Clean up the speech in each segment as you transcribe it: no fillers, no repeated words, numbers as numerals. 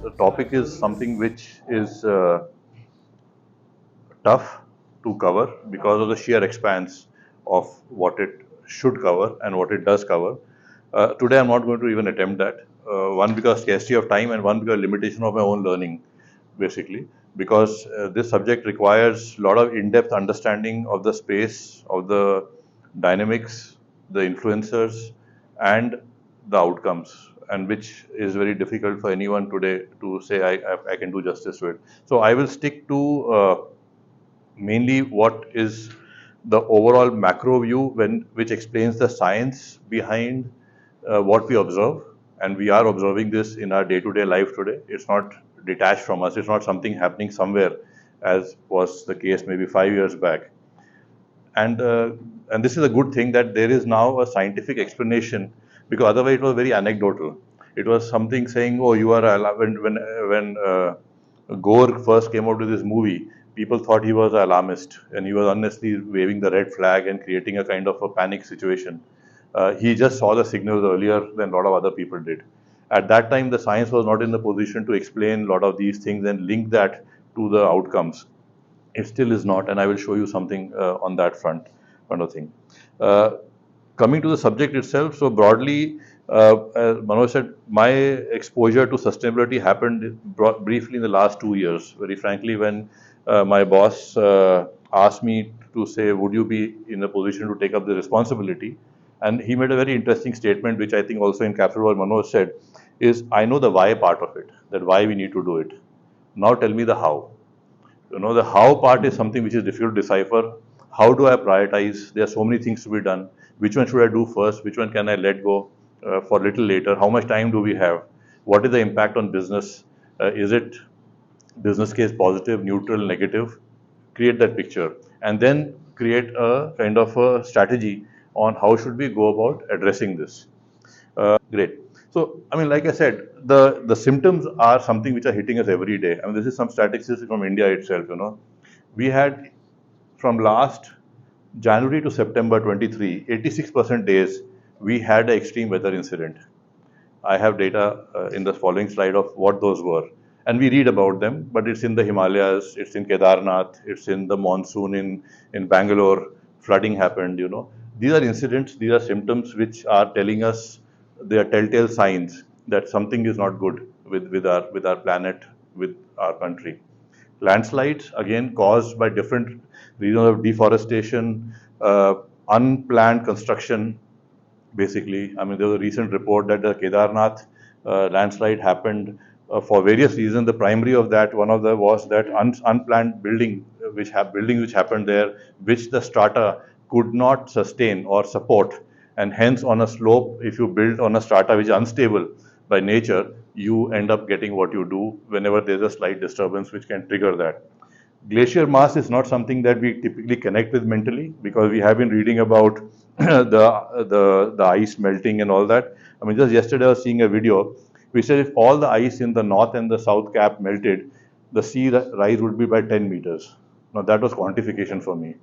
the topic is something which is tough to cover because of the sheer expanse of what it should cover and what it does cover. Today, I'm not going to even attempt that. One, because scarcity of time, and one, because limitation of my own learning, basically. Because this subject requires a lot of in-depth understanding of the space, of the dynamics, the influencers, and the outcomes, and which is very difficult for anyone today to say I can do justice to it. So I will stick to mainly what is the overall macro view which explains the science behind what we observe, and we are observing this in our day-to-day life today. It's not detached from us. It's not something happening somewhere, as was the case maybe 5 years back. And this is a good thing that there is now a scientific explanation, because otherwise it was very anecdotal. It was something saying, "Oh, you are when Gore first came out with this movie, people thought he was an alarmist and he was unnecessarily waving the red flag and creating a kind of a panic situation. He just saw the signals earlier than a lot of other people did. At that time, the science was not in the position to explain a lot of these things and link that to the outcomes. It still is not, and I will show you something on that front, kind of thing. Coming to the subject itself, so broadly, as Manoj said, my exposure to sustainability happened briefly in the last 2 years. Very frankly, when my boss asked me to say, would you be in a position to take up the responsibility? And he made a very interesting statement, which I think also encapsulates what Manoj said, is I know the why part of it, that why we need to do it. Now tell me the how. The how part is something which is difficult to decipher. How do I prioritize? There are so many things to be done. Which one should I do first? Which one can I let go for a little later? How much time do we have? What is the impact on business? Is it business case positive, neutral, negative? Create that picture, and then create a kind of a strategy on how should we go about addressing this. Great. So, I mean, like I said, the symptoms are something which are hitting us every day. I mean, this is some statistics from India itself. We had from last January to September 23, 86% days we had an extreme weather incident. I have data in the following slide of what those were. And we read about them, but it's in the Himalayas, it's in Kedarnath, it's in the monsoon in Bangalore, flooding happened. These are incidents, these are symptoms which are telling us, they are telltale signs that something is not good with our planet, with our country. Landslides, again, caused by different reasons of deforestation, unplanned construction, basically. I mean, there was a recent report that the Kedarnath landslide happened for various reasons. The primary of that, one of them was that unplanned building, which happened there, which the strata could not sustain or support. And hence, on a slope, if you build on a strata which is unstable by nature, you end up getting what you do whenever there's a slight disturbance which can trigger that. Glacier mass is not something that we typically connect with mentally, because we have been reading about the ice melting and all that. I mean, just yesterday I was seeing a video which said if all the ice in the north and the south cap melted, the sea rise would be by 10 meters. Now that was quantification for me.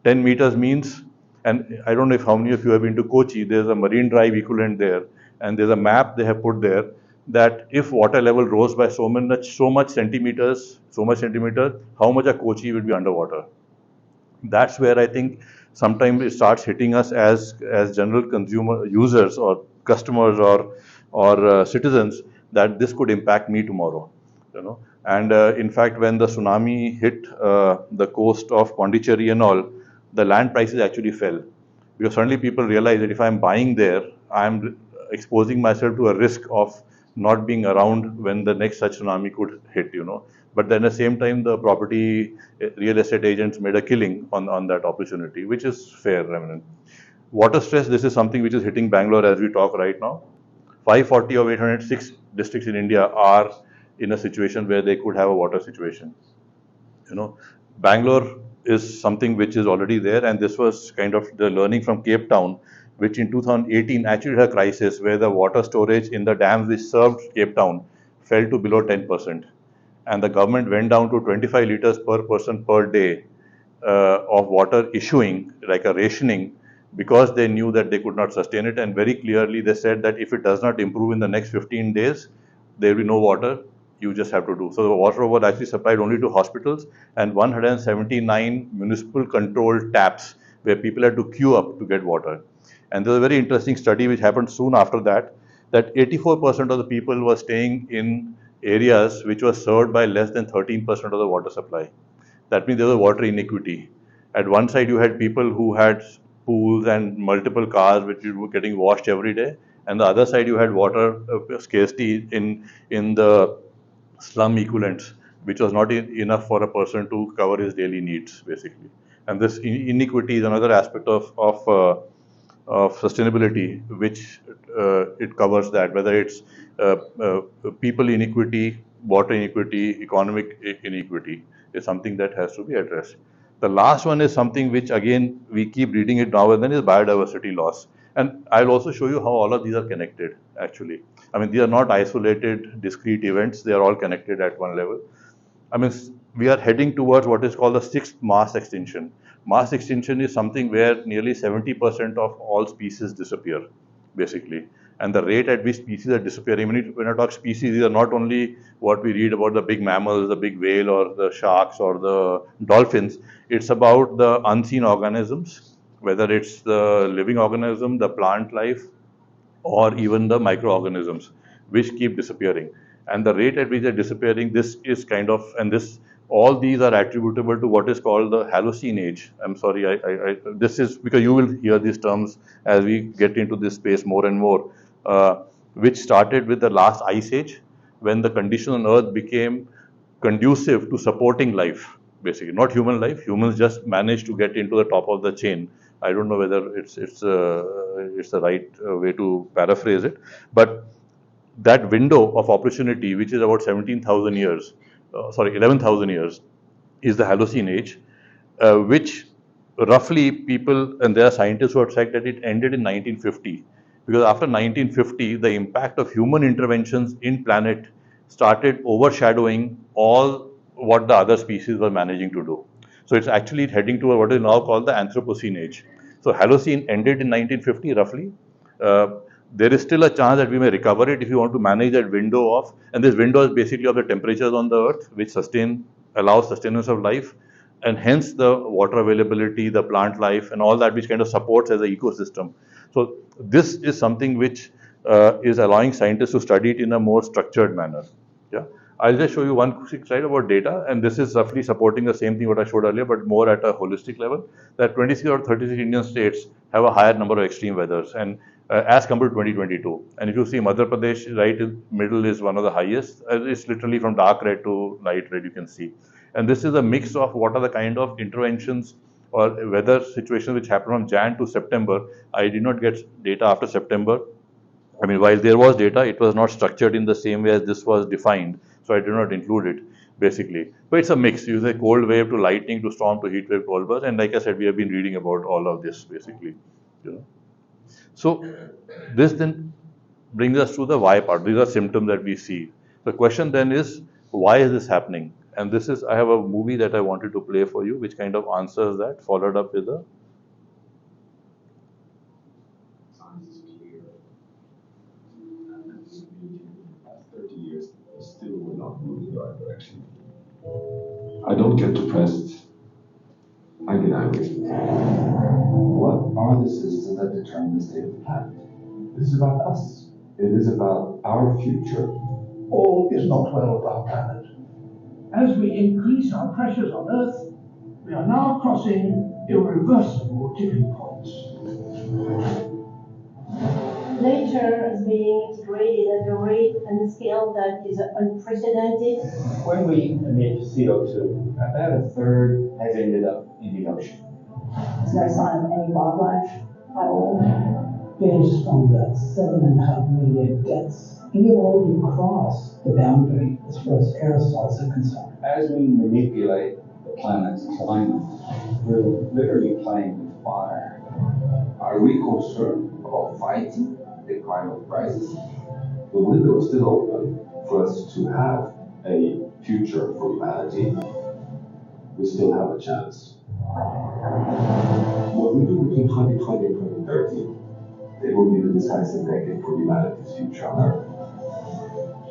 10 meters means, and I don't know if how many of you have been to Kochi, there's a Marine Drive equivalent there, and there's a map they have put there that if water level rose by so much centimeters, how much of Kochi would be underwater. That's where I think sometimes it starts hitting us as general consumer users or customers or citizens, that this could impact me tomorrow. And in fact, when the tsunami hit the coast of Pondicherry and all, the land prices actually fell, because suddenly people realize that if I'm buying there, I'm exposing myself to a risk of not being around when the next such tsunami could hit. But then at the same time, the property real estate agents made a killing on that opportunity, which is fair. I mean, water stress, this is something which is hitting Bangalore as we talk right now. 540 of 806 districts in India are in a situation where they could have a water situation. Bangalore is something which is already there, and this was kind of the learning from Cape Town, which in 2018 actually had a crisis where the water storage in the dams which served Cape Town fell to below 10%. And the government went down to 25 liters per person per day of water issuing, like a rationing, because they knew that they could not sustain it. And very clearly they said that if it does not improve in the next 15 days, there will be no water you just have to do. So the water was actually supplied only to hospitals and 179 municipal controlled taps where people had to queue up to get water. And there was a very interesting study which happened soon after that, that 84% of the people were staying in areas which were served by less than 13% of the water supply. That means there was water inequity. At one side, you had people who had pools and multiple cars which were getting washed every day, and the other side, you had water scarcity in the slum equivalents, which was not enough for a person to cover his daily needs, basically. And this inequity is another aspect of sustainability, which it covers that, whether it's uh, people inequity, water inequity, economic inequity, is something that has to be addressed. The last one is something which, again, we keep reading it now and then, is biodiversity loss. And I'll also show you how all of these are connected, actually. I mean, these are not isolated, discrete events, they are all connected at one level. I mean, we are heading towards what is called the sixth mass extinction. Mass extinction is something where nearly 70% of all species disappear, basically. And the rate at which species are disappearing, when I talk species, these are not only what we read about the big mammals, the big whale, or the sharks, or the dolphins. It's about the unseen organisms, whether it's the living organism, the plant life, or even the microorganisms, which keep disappearing. And the rate at which they're disappearing, this is kind of, and this, all these are attributable to what is called the Holocene age. I'm sorry, this is because you will hear these terms as we get into this space more and more, which started with the last ice age, when the condition on Earth became conducive to supporting life, basically, not human life. Humans just managed to get into the top of the chain. I don't know whether it's the right way to paraphrase it, but that window of opportunity, which is about 17,000 years, 11,000 years, is the Holocene age, which roughly people, and there are scientists who have said that it ended in 1950. Because after 1950, the impact of human interventions in planet started overshadowing all what the other species were managing to do. So it's actually heading toward what is now called the Anthropocene age. So Holocene ended in 1950 roughly. Uh, there is still a chance that we may recover it if you want to manage that window of, and this window is basically of the temperatures on the earth, which allows sustenance of life, and hence the water availability, the plant life, and all that which kind of supports as an ecosystem. So this is something which is allowing scientists to study it in a more structured manner. Yeah, I'll just show you one quick slide about data, and this is roughly supporting the same thing what I showed earlier, but more at a holistic level. That 26 or 36 Indian states have a higher number of extreme weathers, and as compared to 2022. And if you see Madhya Pradesh, right in middle is one of the highest. It's literally from dark red to light red, you can see. And this is a mix of what are the kind of interventions or weather situations which happen from Jan to September. I did not get data after September. I mean, while there was data, it was not structured in the same way as this was defined. So I did not include it, basically. But it's a mix. You say cold wave to lightning to storm to heat wave to all burst. And like I said, we have been reading about all of this, basically. You know. So this then brings us to the why part. These are symptoms that we see. The question then is, why is this happening? And this is, I have a movie that I wanted to play for you, which kind of answers that, followed up with a. Science is clear. And this past 30 years, still we're not moving in the right direction. I don't get depressed. I get angry. What are the systems that determine the state of the planet? This is about us. It is about our future. All is not well with our planet. As we increase our pressures on Earth, we are now crossing irreversible tipping points. Nature is being degraded at a rate and scale that is unprecedented. When we emit CO2, about a third has ended up in the ocean. There's no sign of any wildlife at all. Based on that 7.5 million deaths, we have already crossed the boundary as far as aerosols are concerned. As we manipulate the planet's climate, we're literally playing with fire. Are we concerned about fighting the climate crisis? The window is still open for us to have a future for humanity. We still have a chance. What we do between 2020 and 2030, it will be the decisive decade for humanity's future on Earth.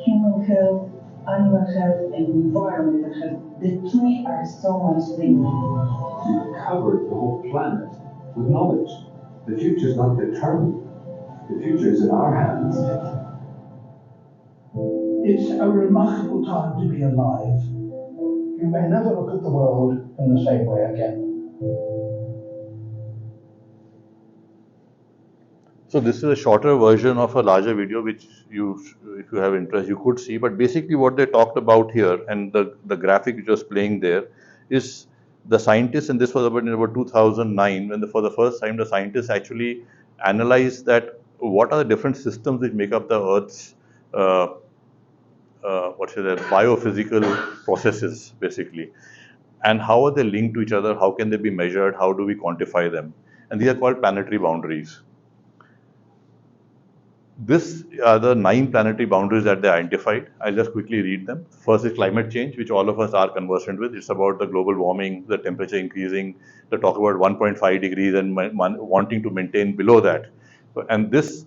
Human code animal health and environmental health. The three are so much linked. You covered the whole planet with knowledge. The future is not determined. The future is in our hands. It's a remarkable time to be alive. You may never look at the world in the same way again. So this is a shorter version of a larger video, which you, if you have interest, you could see. But basically what they talked about here, and the graphic which was playing there, is the scientists, and this was about in about 2009, when for the first time the scientists actually analyzed that what are the different systems which make up the Earth's biophysical processes, basically, and how are they linked to each other, how can they be measured, how do we quantify them, and these are called planetary boundaries. These are the 9 planetary boundaries that they identified. I'll just quickly read them. First is climate change, which all of us are conversant with. It's about the global warming, the temperature increasing. They talk about 1.5 degrees and wanting to maintain below that. And this,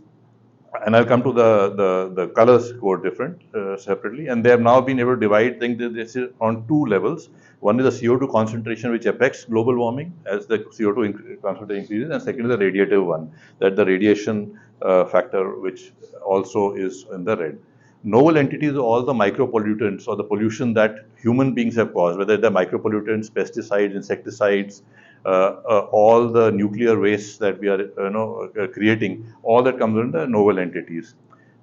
and I'll come to the colors code different separately. And they have now been able to divide things this is on 2 levels. One is the CO2 concentration, which affects global warming as the CO2 concentration increases, and second is the radiative one, that the radiation factor, which also is in the red. Novel entities are all the micropollutants or the pollution that human beings have caused, whether they're micropollutants, pesticides, insecticides, all the nuclear wastes that we are creating, all that comes under novel entities.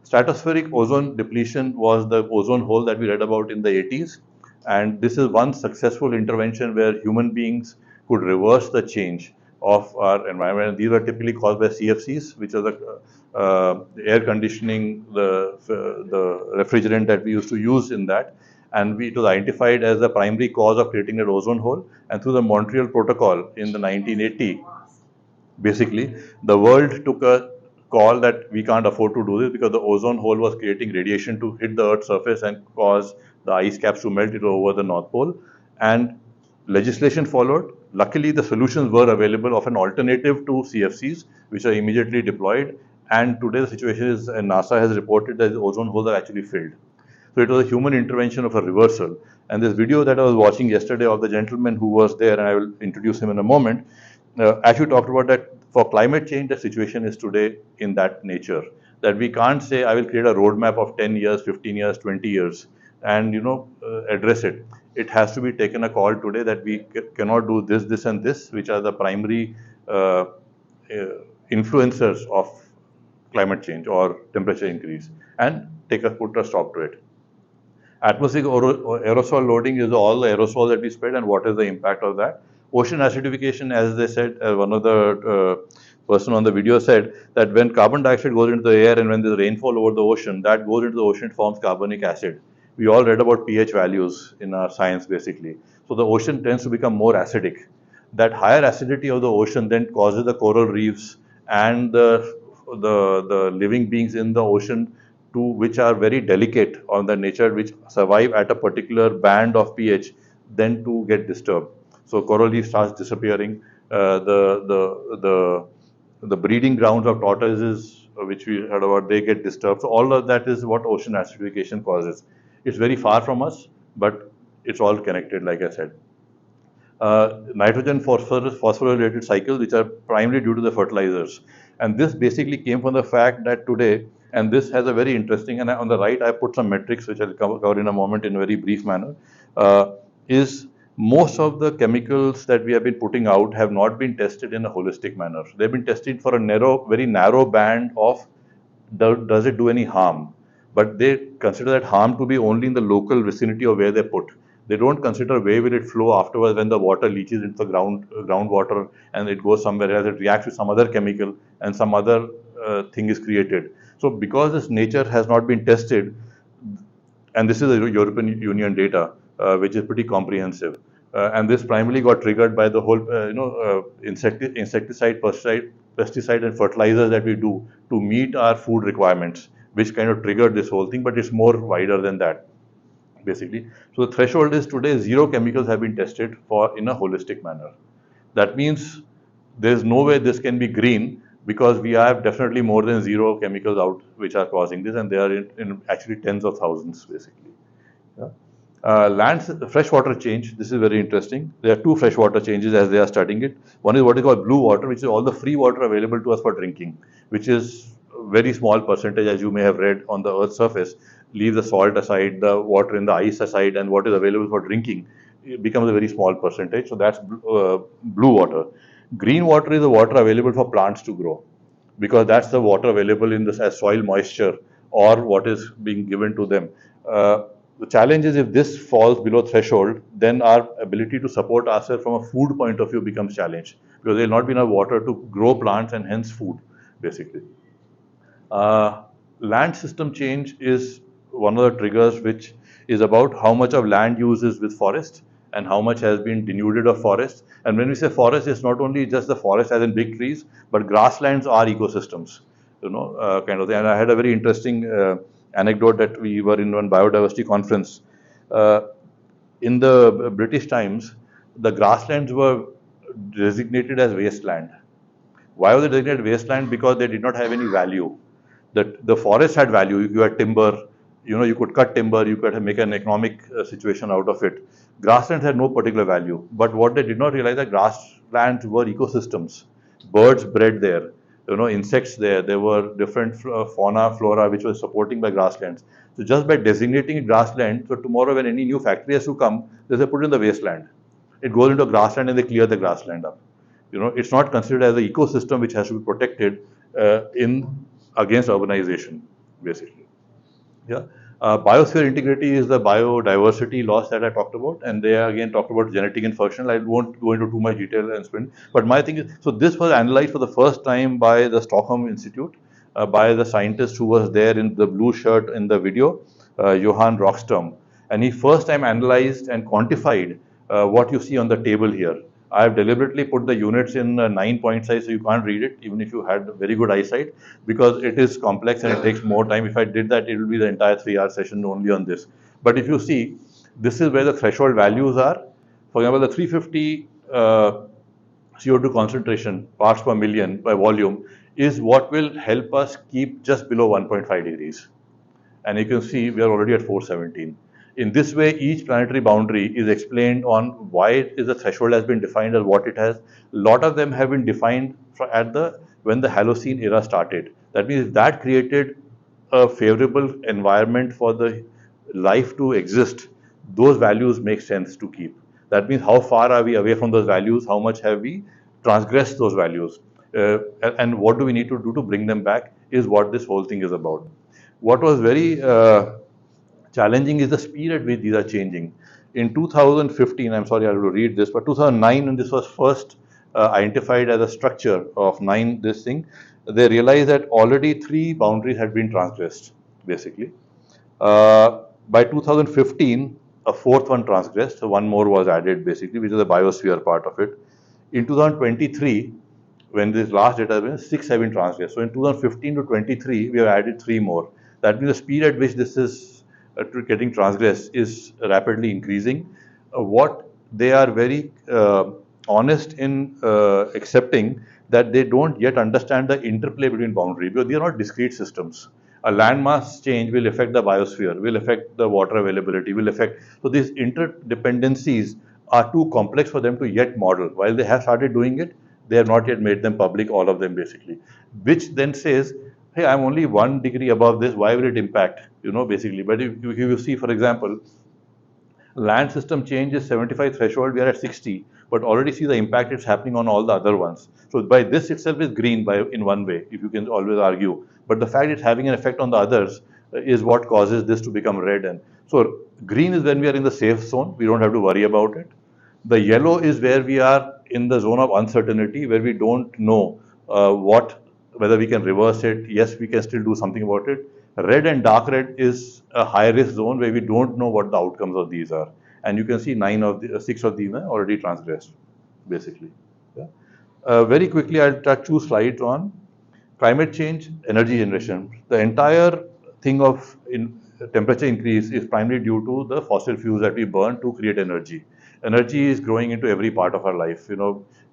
Stratospheric ozone depletion was the ozone hole that we read about in the 80s, and this is one successful intervention where human beings could reverse the change of our environment. And these were typically caused by CFCs, which are the air conditioning, the refrigerant that we used to use in that. And it was identified as the primary cause of creating an ozone hole. And through the Montreal Protocol in the 1980, basically, the world took a call that we can't afford to do this because the ozone hole was creating radiation to hit the Earth's surface and cause the ice caps to melt it over the North Pole. And legislation followed. Luckily, the solutions were available of an alternative to CFCs, which are immediately deployed. And today the situation is, and NASA has reported that the ozone holes are actually filled. So it was a human intervention of a reversal. And this video that I was watching yesterday of the gentleman who was there, and I will introduce him in a moment, actually talked about that for climate change, the situation is today in that nature. That we can't say, I will create a roadmap of 10 years, 15 years, 20 years, and address it. It has to be taken a call today that we cannot do this, this, and this, which are the primary influencers of climate change or temperature increase, and put a stop to it. Atmospheric aerosol loading is all the aerosol that we spread, and what is the impact of that. Ocean acidification, as they said, one of the person on the video said that when carbon dioxide goes into the air and when there's rainfall over the ocean, that goes into the ocean, forms carbonic acid. We all read about pH values in our science, basically. So the ocean tends to become more acidic. That higher acidity of the ocean then causes the coral reefs and the living beings in the ocean, which are very delicate on their nature, which survive at a particular band of pH, then to get disturbed. So coral reef starts disappearing. The breeding grounds of tortoises, which we heard about, they get disturbed. So all of that is what ocean acidification causes. It's very far from us, but it's all connected, like I said. Nitrogen phosphorus-related cycles, which are primarily due to the fertilizers. And this basically came from the fact that today, and this has a very interesting, and on the right I put some metrics which I'll cover in a moment in a very brief manner, is most of the chemicals that we have been putting out have not been tested in a holistic manner. They've been tested for a very narrow band of does it do any harm? But they consider that harm to be only in the local vicinity of where they put. They don't consider where will it flow afterwards when the water leaches into the groundwater and it goes somewhere else, it reacts with some other chemical and some other thing is created. So because this nature has not been tested, and this is the European Union data, which is pretty comprehensive, and this primarily got triggered by the whole, insecticide, pesticide, and fertilizers that we do to meet our food requirements, which kind of triggered this whole thing. But it's more wider than that, basically. So the threshold is today 0 chemicals have been tested in a holistic manner. That means there's no way this can be green, because we have definitely more than 0 chemicals out which are causing this, and they are in actually tens of thousands, basically. Freshwater change, this is very interesting. There are two freshwater changes as they are studying it. One is what is called blue water, which is all the free water available to us for drinking, which is a very small percentage, as you may have read, on the Earth's surface. Leave the salt aside, the water in the ice aside, and what is available for drinking, it becomes a very small percentage. So that's blue water. Green water is the water available for plants to grow, because that's the water available in this as soil moisture or what is being given to them. The challenge is if this falls below threshold, then our ability to support ourselves from a food point of view becomes challenged, because there will not be enough water to grow plants and hence food, basically. Uh, Land system change is one of the triggers, which is about how much of land use is with forest and how much has been denuded of forest. And when we say forest, it's not only just the forest as in big trees, but grasslands are ecosystems, kind of thing. And I had a very interesting anecdote that we were in one biodiversity conference. Uh, in the British times, the grasslands were designated as wasteland. Why was it designated wasteland? Because they did not have any value. The forest had value. You had timber, you could cut timber, you could make an economic situation out of it. Grasslands had no particular value. But what they did not realize that grasslands were ecosystems. Birds bred there, insects there. There were different fauna, flora which was supporting by grasslands. So just by designating it grassland, so tomorrow when any new factory has to come, they say put it in the wasteland. It goes into a grassland and they clear the grassland up. It's not considered as an ecosystem which has to be protected in against urbanization, basically. Yeah. Biosphere integrity is the biodiversity loss that I talked about, and they again talked about genetic and functional. I won't go into too much detail and spend, but my thing is, so this was analyzed for the first time by the Stockholm Institute, by the scientist who was there in the blue shirt in the video, Johan Rockström, and he first time analyzed and quantified what you see on the table here. I have deliberately put the units in 9-point size so you can't read it, even if you had very good eyesight, because it is complex and it takes more time. If I did that, it will be the entire 3-hour session only on this. But if you see, this is where the threshold values are. For example, the 350 CO2 concentration parts per million by volume is what will help us keep just below 1.5 degrees. And you can see we are already at 417. In this way, each planetary boundary is explained on why the threshold has been defined as what it has. A lot of them have been defined when the Holocene era started. That means that created a favorable environment for the life to exist. Those values make sense to keep. That means how far are we away from those values? How much have we transgressed those values? And what do we need to do to bring them back is what this whole thing is about. What was very challenging is the speed at which these are changing. In 2015, I'm sorry I have to read this, but 2009, when this was first identified as a structure of this thing, they realized that already 3 boundaries had been transgressed, basically. By 2015, a 4th one transgressed, so one more was added, basically, which is the biosphere part of it. In 2023, when this last data was 6 have been transgressed. So in 2015 to 23, we have added 3 more. That means the speed at which this is getting transgressed is rapidly increasing. What they are very honest in accepting that they don't yet understand the interplay between boundaries, because they are not discrete systems. A landmass change will affect the biosphere, will affect the water availability, will affect. So these interdependencies are too complex for them to yet model. While they have started doing it, they have not yet made them public, all of them basically. Which then says, hey, I'm only 1 degree above this, why will it impact, basically. But if you see, for example, land system change is 75 threshold, we are at 60, but already see the impact it's happening on all the other ones. So by this itself is green in one way, if you can always argue. But the fact it's having an effect on the others is what causes this to become red. And so green is when we are in the safe zone, we don't have to worry about it. The yellow is where we are in the zone of uncertainty, where we don't know whether we can reverse it. Yes, we can still do something about it. Red and dark red is a high risk zone where we don't know what the outcomes of these are. And you can see 6 of these are already transgressed, basically. Yeah. Very quickly, I'll touch 2 slides on climate change, energy generation. The entire thing of temperature increase is primarily due to the fossil fuels that we burn to create energy. Energy is growing into every part of our life,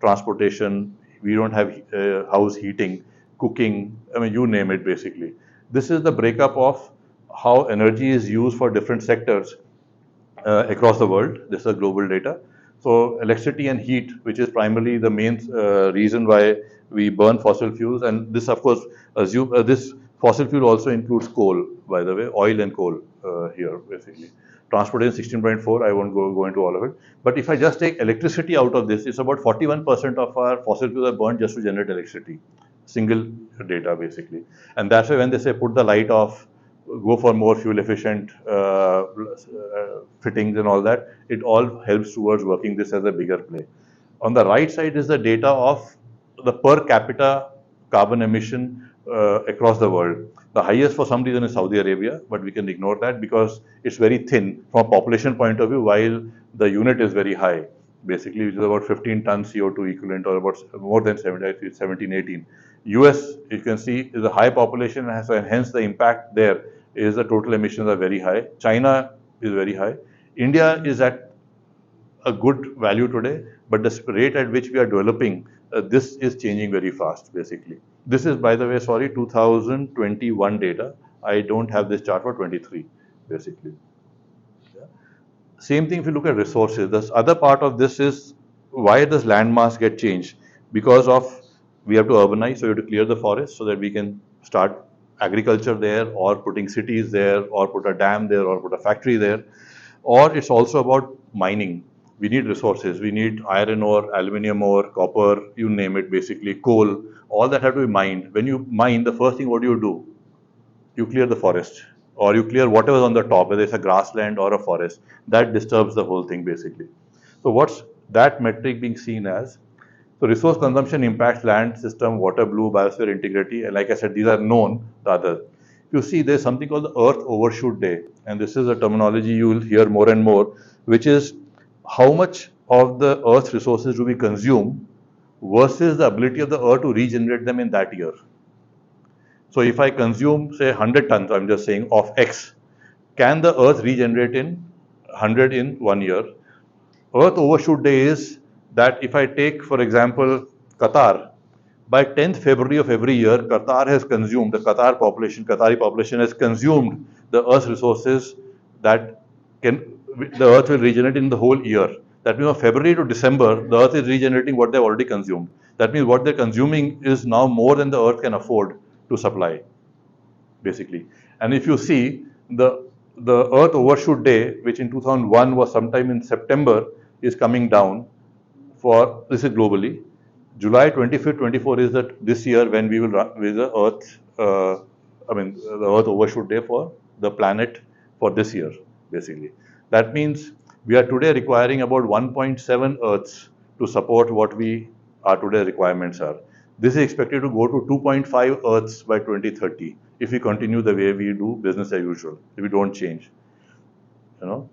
transportation, we don't have house heating, cooking, I mean, you name it, basically. This is the breakup of how energy is used for different sectors. across the world. This is global data. So electricity and heat, which is primarily the main reason why we burn fossil fuels, and this of course assume this fossil fuel also includes coal, by the way, oil and coal here basically. Transportation 16.4, I won't go into all of it. But if I just take electricity out of this, it's about 41% of our fossil fuels are burned just to generate electricity. Single data basically. And that's why when they say put the light off, go for more fuel efficient fittings and all that, it all helps towards working this as a bigger play. On the right side is the data of the per capita carbon emission across the world. The highest for some reason is Saudi Arabia, but we can ignore that because it's very thin from a population point of view, while the unit is very high, basically, which is about 15 tons CO2 equivalent, or about more than 17, 18. US, you can see, is a high population, and hence the impact there is the total emissions are very high. China is very high. India is at a good value today, but the rate at which we are developing, this is changing very fast, basically. This is, by the way, sorry, 2021 data. I don't have this chart for 23, basically. Yeah. Same thing if you look at resources. The other part of this is why does land mass get changed? Because of we have to urbanize, so you have to clear the forest so that we can start agriculture there, or putting cities there, or put a dam there, or put a factory there. Or it's also about mining. We need resources. We need iron ore, aluminium ore, copper, you name it, basically, coal. All that have to be mined. When you mine, the first thing, what do? You clear the forest, or you clear whatever is on the top, whether it's a grassland or a forest. That disturbs the whole thing, basically. So what's that metric being seen as? So resource consumption impacts land system, water, blue, biosphere integrity, and like I said, these are known, the others. You see, there's something called the Earth Overshoot Day, and this is a terminology you will hear more and more, which is how much of the Earth's resources do we consume versus the ability of the Earth to regenerate them in that year. So if I consume, say, 100 tons, I'm just saying, of X, can the Earth regenerate in 100 in 1 year? Earth Overshoot Day is that if I take, for example, Qatar, by 10th February of every year, Qatar has consumed, the Qatari population has consumed the Earth's resources that the Earth will regenerate in the whole year. That means from February to December, the Earth is regenerating what they've already consumed. That means what they're consuming is now more than the Earth can afford to supply, basically. And if you see the Earth Overshoot Day, which in 2001 was sometime in September, is coming down for, this is globally. July 25th, 24 is that this year when we will run with the Earth, the Earth Overshoot Day for the planet for this year, basically. That means we are today requiring about 1.7 Earths to support what we are today requirements are. This is expected to go to 2.5 Earths by 2030 if we continue the way we do business as usual, if we don't change, you know.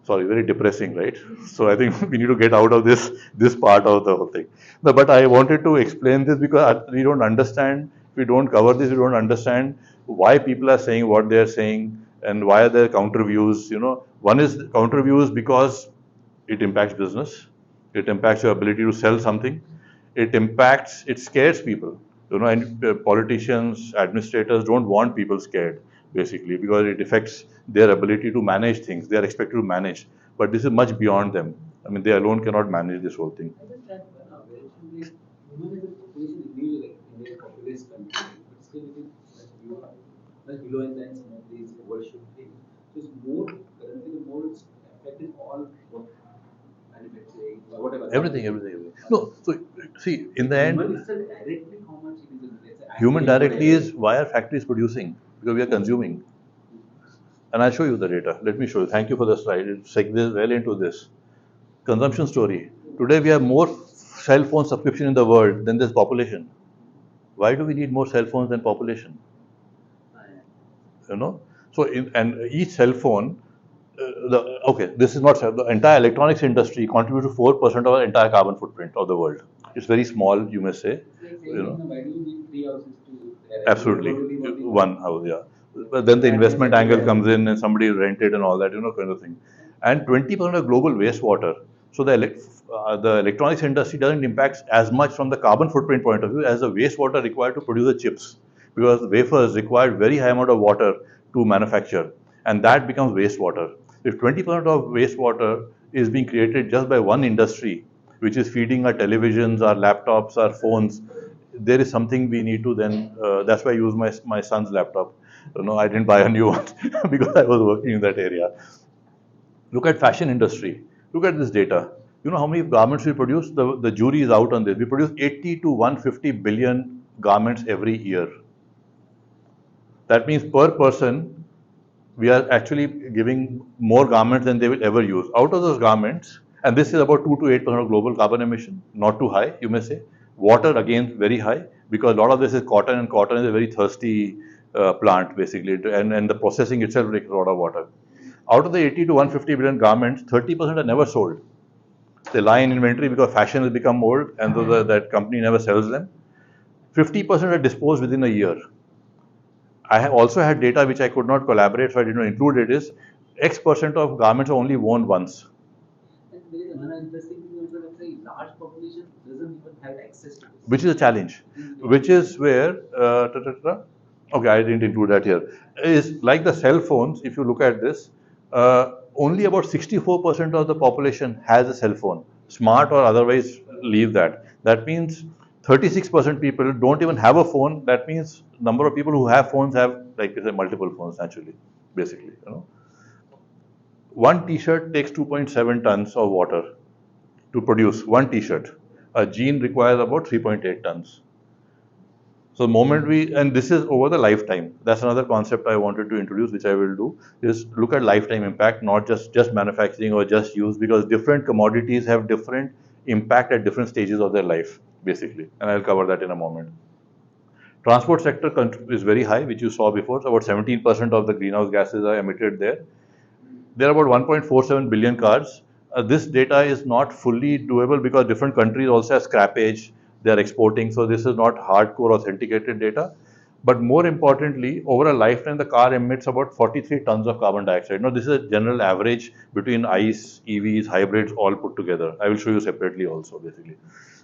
Sorry, very depressing, right? So I think we need to get out of this part of the whole thing. No, but I wanted to explain this because we don't understand. If we don't cover this, we don't understand why people are saying what they are saying and why are there counter views. You know, one is counter views because it impacts business, it impacts your ability to sell something, it scares people. You know, and politicians, administrators don't want people scared, basically, because it affects their ability to manage things. They are expected to manage, but this is much beyond them. I mean, they alone cannot manage this whole thing. I think that relatively, human as a population is really like India populous country, but still it is much below in than some of these overshoot things. So it's more currently the more it's affected all what manufacturing or whatever. Everything. No, so see, in the end, Human itself directly how much it is. Let's say, human directly is why are factories producing? Because we are consuming. And I'll show you the data. Let me show you. Thank you for the slide. It segues well into this. Consumption story. Today we have more cell phone subscription in the world than there's population. Why do we need more cell phones than population? You know? So, and each cell phone, this is not, the entire electronics industry contributes to 4% of our entire carbon footprint of the world. It's very small, you may say. You know? Why do you need 3 houses to Absolutely. One house, yeah. But then the investment angle comes in and somebody rent it and all that, you know, kind of thing. And 20% of global wastewater. So the electronics industry doesn't impact as much from the carbon footprint point of view as the wastewater required to produce the chips. Because wafers require very high amount of water to manufacture. And that becomes wastewater. If 20% of wastewater is being created just by one industry, which is feeding our televisions, our laptops, our phones, there is something we need to then, that's why I use my son's laptop. I didn't buy a new one because I was working in that area. Look at fashion industry. Look at this data. You know how many garments we produce? The jury is out on this. We produce 80 to 150 billion garments every year. That means per person, we are actually giving more garments than they will ever use. Out of those garments, and this is about 2 to 8% of global carbon emission, not too high, you may say. Water, again, very high, because a lot of this is cotton, and cotton is a very thirsty plant, basically, and the processing itself takes a lot of water. Out of the 80 to 150 billion garments, 30% are never sold. They lie in inventory because fashion has become old, and that company never sells them. 50% are disposed within a year. I have also had data which I could not collaborate, so I did not include it, is X percent of garments are only worn once. And there is another interesting thing also that the large population doesn't even have access to this. Which is a challenge, which is where, okay, I didn't include that here, is like the cell phones, if you look at this, only about 64% of the population has a cell phone, smart or otherwise, leave that. That means 36% people don't even have a phone. That means number of people who have phones have, like I said, multiple phones, naturally, basically. One t-shirt takes 2.7 tons of water to produce one t-shirt. A jean requires about 3.8 tons. So the moment and this is over the lifetime. That's another concept I wanted to introduce, which I will do, is look at lifetime impact, not just manufacturing or just use, because different commodities have different impact at different stages of their life, basically. And I'll cover that in a moment. Transport sector is very high, which you saw before. So about 17% of the greenhouse gases are emitted there. There are about 1.47 billion cars. This data is not fully doable because different countries also have scrappage, they are exporting, so this is not hardcore authenticated data. But more importantly, over a lifetime, the car emits about 43 tons of carbon dioxide. Now, this is a general average between ICE, EVs, hybrids, all put together. I will show you separately also, basically.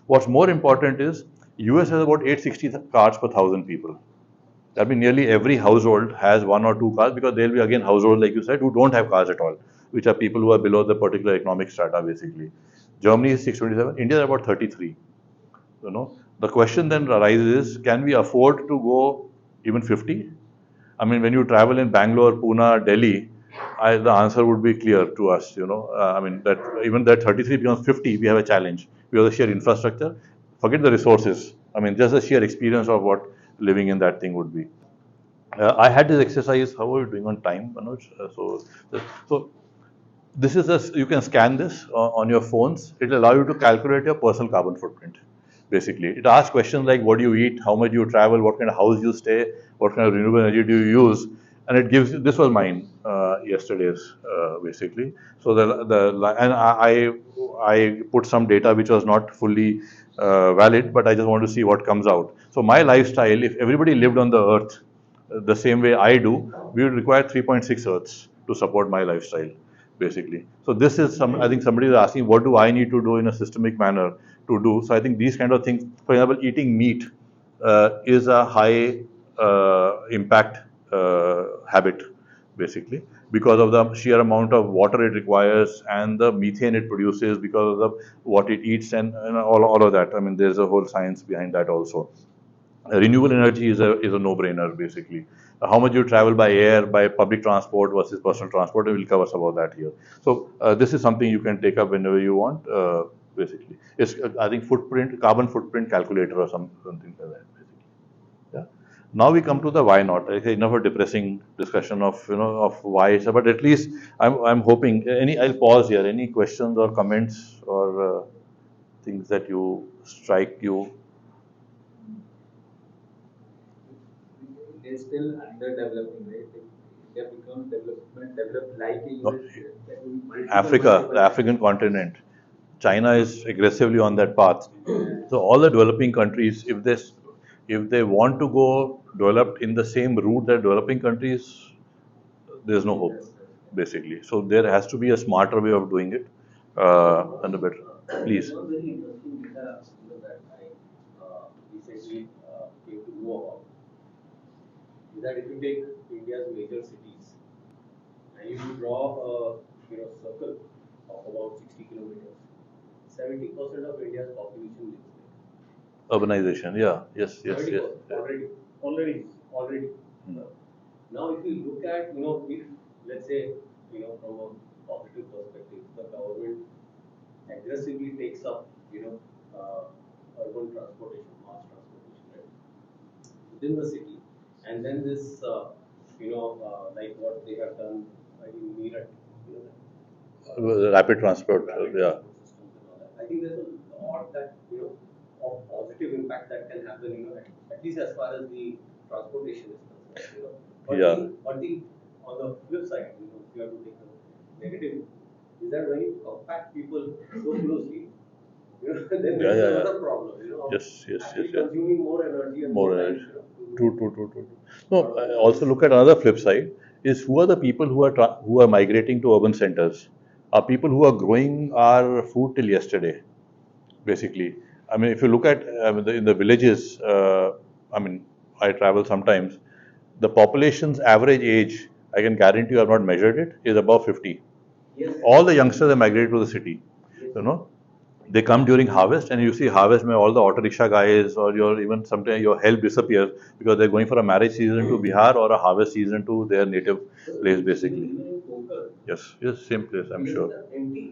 What's more important is, US has about 860 cars per 1,000 people. That means nearly every household has one or two cars, because there will be again households, like you said, who don't have cars at all, which are people who are below the particular economic strata, basically. Germany is 627, India is about 33. The question then arises, can we afford to go even 50? I mean, when you travel in Bangalore, Pune, Delhi, the answer would be clear to us. I mean, that even that 33 becomes 50, we have a challenge. We have the sheer infrastructure. Forget the resources. I mean, just the sheer experience of what living in that thing would be. I had this exercise. How are you doing on time, Manoj? So this is you can scan this on your phones. It will allow you to calculate your personal carbon footprint. Basically, it asks questions like, what do you eat, how much do you travel, what kind of house you stay, what kind of renewable energy do you use, and it gives you. This was mine yesterday's, basically. So and I put some data which was not fully valid, but I just want to see what comes out. So my lifestyle, if everybody lived on the earth the same way I do, we would require 3.6 Earths to support my lifestyle, basically. So this is I think somebody is asking, what do I need to do in a systemic manner to do? So I think these kind of things, for example, eating meat is a high impact habit, basically, because of the sheer amount of water it requires and the methane it produces because of what it eats, and all of that. I mean, there's a whole science behind that also. Renewable energy is a no-brainer, basically. How much you travel by air, by public transport versus personal transport, we'll cover some of that here. So this is something you can take up whenever you want, basically. It's, I think, carbon footprint calculator or something like that, basically. Yeah. Now we come to the why not. I say enough of depressing discussion of why, but at least I'm hoping. I'll pause here. Any questions or comments or things that strike you? India is still underdeveloping, right? If India becomes developed like a No, US, that will be Africa, the African continent, China is aggressively on that path. So all the developing countries, if they want to go developed in the same route that developing countries, there's no hope, basically. So there has to be a smarter way of doing it, and a better. Please. Very interesting data that I recently came to know about is that if you take India's major cities, and you draw a circle of about 60 kilometers, 70% of India's population lives there. Urbanization, yeah, yes, yes, yes. 70% already. Hmm. Now, if you look at, if let's say, from a positive perspective, the government aggressively takes up, urban transportation, mass transportation, right, within the city, and then this, like what they have done in Meerut, Rapid transport, yeah. systems and all that. I think there's a lot that of positive impact that can happen, at least as far as the transportation is concerned. But Yeah. the on the flip side, if you have to take the negative, is that when you compact people so closely, then there is another problem. Yes, yes, actually yes, yes. consuming more energy and More more time. energy. True. No, also look at another flip side is who are the people who are migrating to urban centers? Are people who are growing our food till yesterday, basically. I mean, if you look at in the villages, I mean, I travel sometimes. The population's average age, I can guarantee you, I've not measured it, is above 50. Yes. All the youngsters have migrated to the city. They come during harvest, and you see harvest where all the auto rickshaw guys or your even sometimes your help disappears because they're going for a marriage season to Bihar or a harvest season to their native place, basically. Yes, same place, I'm sure.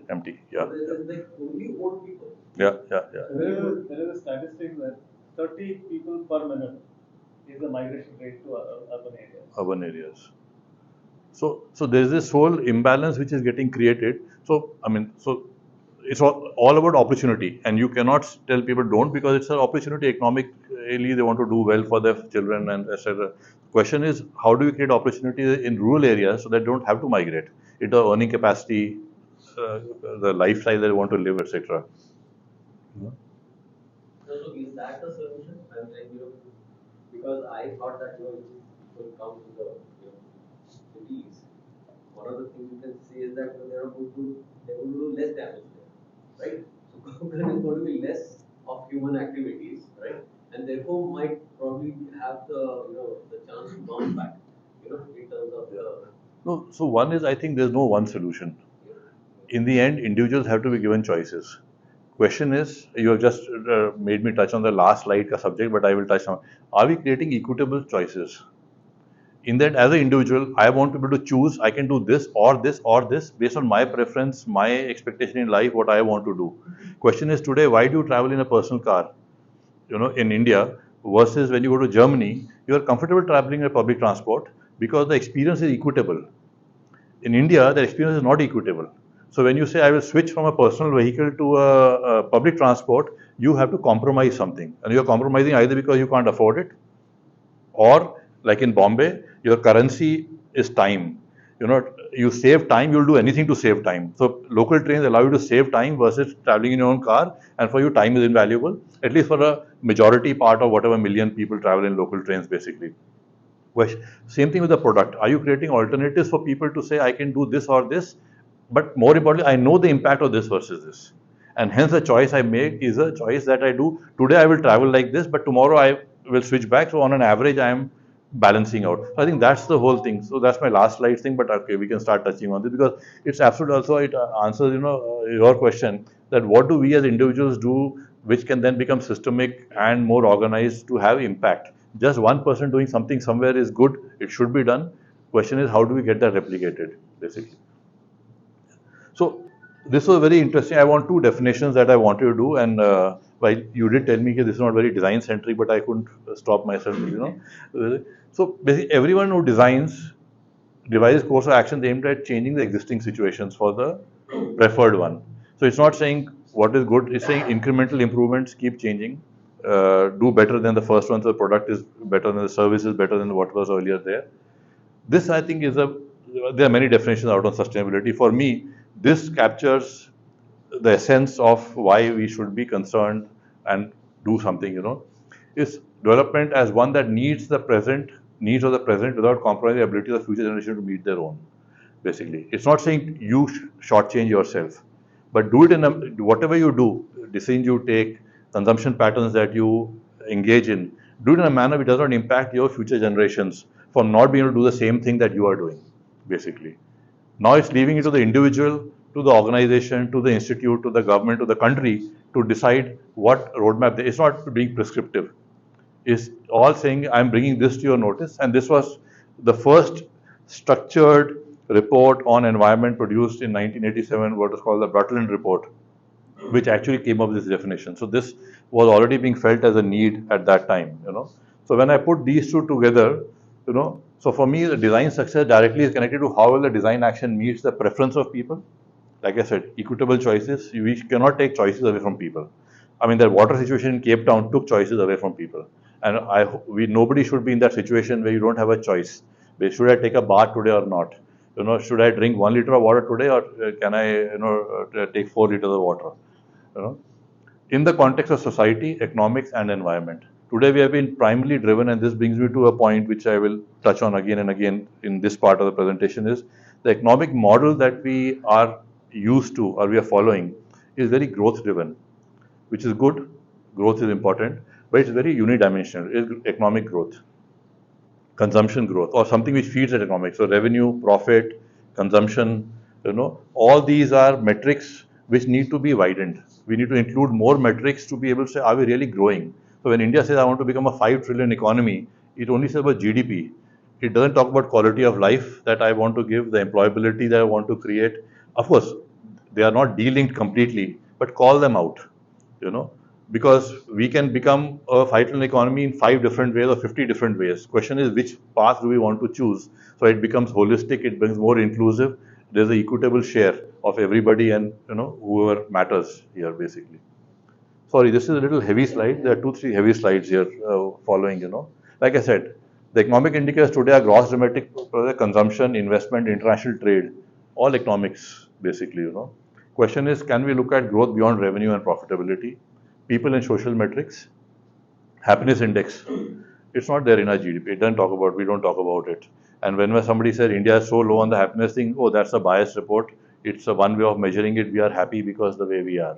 Empty, yeah. There's like only old people. Yeah. There is a statistic that 30 people per minute is the migration rate to urban areas. So there's this whole imbalance which is getting created. So I mean, it's all about opportunity, and you cannot tell people don't, because it's an opportunity economically. They want to do well for their children and etc. Question is, how do you create opportunity in rural areas so that they don't have to migrate? It's the earning capacity, the lifestyle they want to live, etc. So is that the solution? And because I thought that people come to the cities, one of the things you can see is that they're going to do less damage there, right? So there is going to be less of human activities, right? And therefore might probably have the chance to bounce back, in terms of the. No, so one is, I think there's no one solution. In the end, individuals have to be given choices. Question is, you have just made me touch on the last slide subject, but I will touch on, are we creating equitable choices? In that, as an individual, I want to be able to choose, I can do this or this or this based on my preference, my expectation in life, what I want to do. Question is today, why do you travel in a personal car, in India, versus when you go to Germany, you are comfortable traveling in a public transport because the experience is equitable. In India, the experience is not equitable. So when you say I will switch from a personal vehicle to a public transport, you have to compromise something, and you are compromising either because you can't afford it, or like in Bombay, your currency is time. You save time, you'll do anything to save time. So local trains allow you to save time versus traveling in your own car, and for you time is invaluable, at least for a majority part of whatever million people travel in local trains, basically. Same thing with the product. Are you creating alternatives for people to say I can do this or this, but more importantly, I know the impact of this versus this, and hence the choice I make is a choice that I do today. I will travel like this, but tomorrow I will switch back. So on an average, I am balancing out. So I think that's the whole thing. So that's my last slide thing, but okay, we can start touching on this because it's absolutely also it answers your question that what do we as individuals do which can then become systemic and more organized to have impact. Just one person doing something somewhere is good, it should be done. Question is, how do we get that replicated, basically? So this was very interesting. I want two definitions that I wanted to do, and while you did tell me that this is not very design centric, but I couldn't stop myself, So basically, everyone who devises course of action aimed at changing the existing situations for the preferred one. So it's not saying what is good; it's saying incremental improvements, keep changing, do better than the first one. So the product is better than the service is better than what was earlier there. This, I think, there are many definitions out on sustainability. For me, this captures the essence of why we should be concerned and do something, is development as one that needs of the present without compromising the ability of the future generation to meet their own, basically. It's not saying you shortchange yourself, but do it whatever you do, decisions you take, consumption patterns that you engage in, do it in a manner which does not impact your future generations from not being able to do the same thing that you are doing, basically. Now it's leaving it to the individual, to the organization, to the institute, to the government, to the country to decide what roadmap. It's not being prescriptive. It's all saying, I'm bringing this to your notice. And this was the first structured report on environment produced in 1987, what is called the Brundtland Report, which actually came up with this definition. So this was already being felt as a need at that time, So when I put these two together, so for me, the design success directly is connected to how well the design action meets the preference of people. Like I said, equitable choices, we cannot take choices away from people. I mean, the water situation in Cape Town took choices away from people. And nobody should be in that situation where you don't have a choice. Should I take a bath today or not? Should I drink 1 liter of water today, or can I, take 4 liters of water? In the context of society, economics, and environment. Today, we have been primarily driven, and this brings me to a point which I will touch on again and again in this part of the presentation, is the economic model that we are used to or we are following is very growth driven, which is good. Growth is important, but it's very unidimensional. It's economic growth, consumption growth, or something which feeds that economics. So revenue, profit, consumption, all these are metrics which need to be widened. We need to include more metrics to be able to say, are we really growing? So when India says, I want to become a 5 trillion economy, it only says about GDP. It doesn't talk about quality of life that I want to give, the employability that I want to create. Of course, they are not de-linked completely, but call them out, because we can become a 5 trillion economy in 5 different ways or 50 different ways. Question is, which path do we want to choose? So it becomes holistic, it becomes more inclusive. There's an equitable share of everybody and, whoever matters here, basically. Sorry, this is a little heavy slide. There are 2-3 heavy slides here following, Like I said, the economic indicators today are gross domestic product, consumption, investment, international trade, all economics, basically, Question is, can we look at growth beyond revenue and profitability? People and social metrics, happiness index, it's not there in our GDP. We don't talk about it. And when somebody said India is so low on the happiness thing, oh, that's a biased report. It's a one way of measuring it. We are happy because the way we are.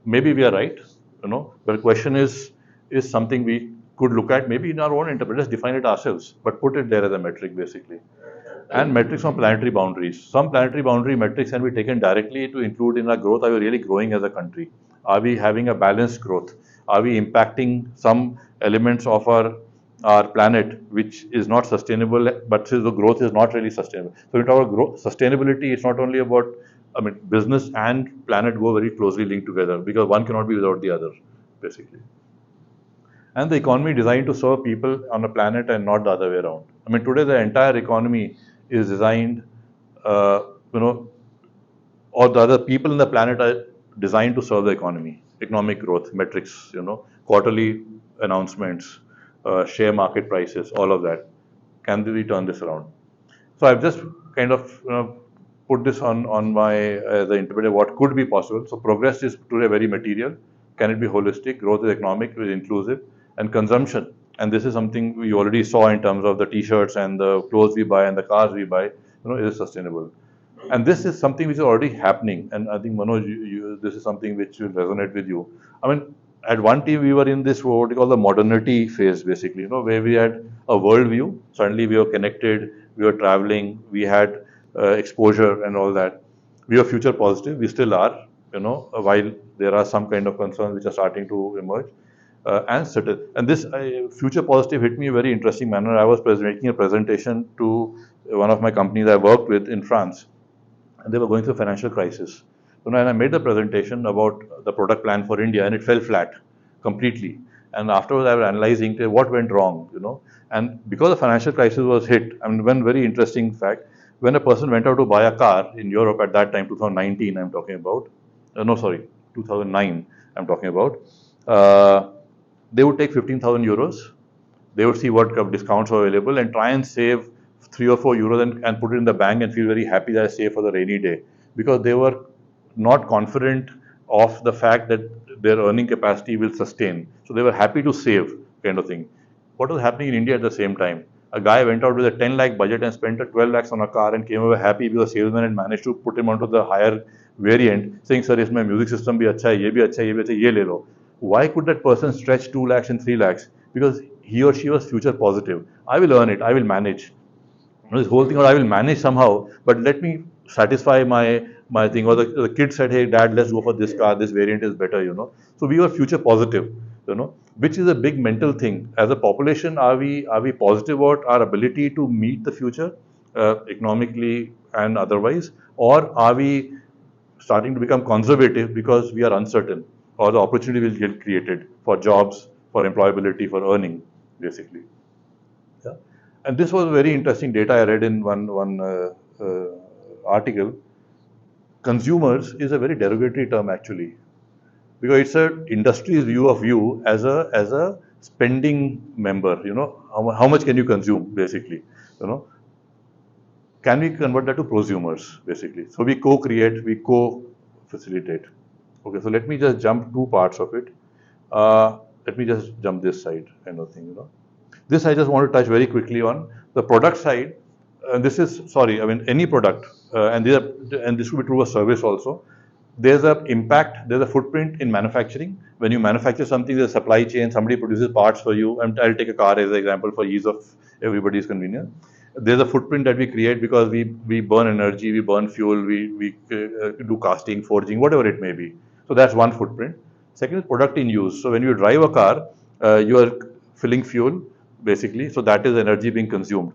Maybe we are right, but the question is something we could look at, maybe in our own interpreters, define it ourselves, but put it there as a metric, basically. And metrics on planetary boundaries. Some planetary boundary metrics can be taken directly to include in our growth. Are we really growing as a country? Are we having a balanced growth? Are we impacting some elements of our planet which is not sustainable, but the growth is not really sustainable? So when we talk about growth, sustainability, it's not only about, business and planet go very closely linked together, because one cannot be without the other, basically. And the economy designed to serve people on a planet and not the other way around. Today the entire economy is designed, or the other people in the planet are designed to serve the economy, economic growth, metrics, quarterly announcements, share market prices, all of that. Can we turn this around? So I've just kind of put this on my the interpreter what could be possible. So progress is today very material. Can it be holistic? Growth is economic, is inclusive, and consumption. And this is something we already saw in terms of the T-shirts and the clothes we buy and the cars we buy. Is sustainable. And this is something which is already happening. And I think Manoj, this is something which will resonate with you. At one time we were in this what we call the modernity phase, basically, where we had a world view. Suddenly we were connected, we were traveling, we had exposure and all that. We are future positive, we still are, while there are some kind of concerns which are starting to emerge. And settle. And this future positive hit me in a very interesting manner. I was making a presentation to one of my companies I worked with in France, and they were going through a financial crisis. And I made the presentation about the product plan for India, and it fell flat completely. And afterwards, I was analyzing what went wrong, And because the financial crisis was hit, one very interesting fact: when a person went out to buy a car in Europe at that time, 2019, I'm talking about. 2009, I'm talking about. They would take 15,000 euros. They would see what discounts are available and try and save 3 or 4 euros and put it in the bank and feel very happy that I saved for the rainy day, because they were not confident of the fact that their earning capacity will sustain. So they were happy to save, kind of thing. What was happening in India at the same time? A guy went out with a 10 lakh budget and spent 12 lakhs on a car and came away happy because the salesman had managed to put him onto the higher variant, saying, sir, is my music system bhi acha hai, ye bhi acha hai, ye bhi acha hai, ye le lo. Why could that person stretch 2 lakhs and 3 lakhs? Because he or she was future positive. I will earn it, I will manage. This whole thing, or I will manage somehow, but let me satisfy my thing. Or the kid said, hey dad, let's go for this car, this variant is better, So we were future positive, which is a big mental thing. As a population, are we positive about our ability to meet the future, economically and otherwise, or are we starting to become conservative because we are uncertain, or the opportunity will get created for jobs, for employability, for earning, basically. Yeah. And this was very interesting data I read in one article. Consumers is a very derogatory term actually, because it's a industry's view of you as a spending member. How much can you consume basically? You know, can we convert that to prosumers basically? So we co-create, we co-facilitate. Okay, so let me just jump two parts of it. Let me just jump this side kind of thing. This I just want to touch very quickly on the product side. This is sorry, I mean any product, and this could be true of service also. There's a impact, there's a footprint in manufacturing. When you manufacture something, there's a supply chain. Somebody produces parts for you. And I'll take a car as an example for ease of everybody's convenience. There's a footprint that we create because we burn energy, we burn fuel, we do casting, forging, whatever it may be. So that's one footprint. Second is product in use. So when you drive a car, you are filling fuel basically. So that is energy being consumed.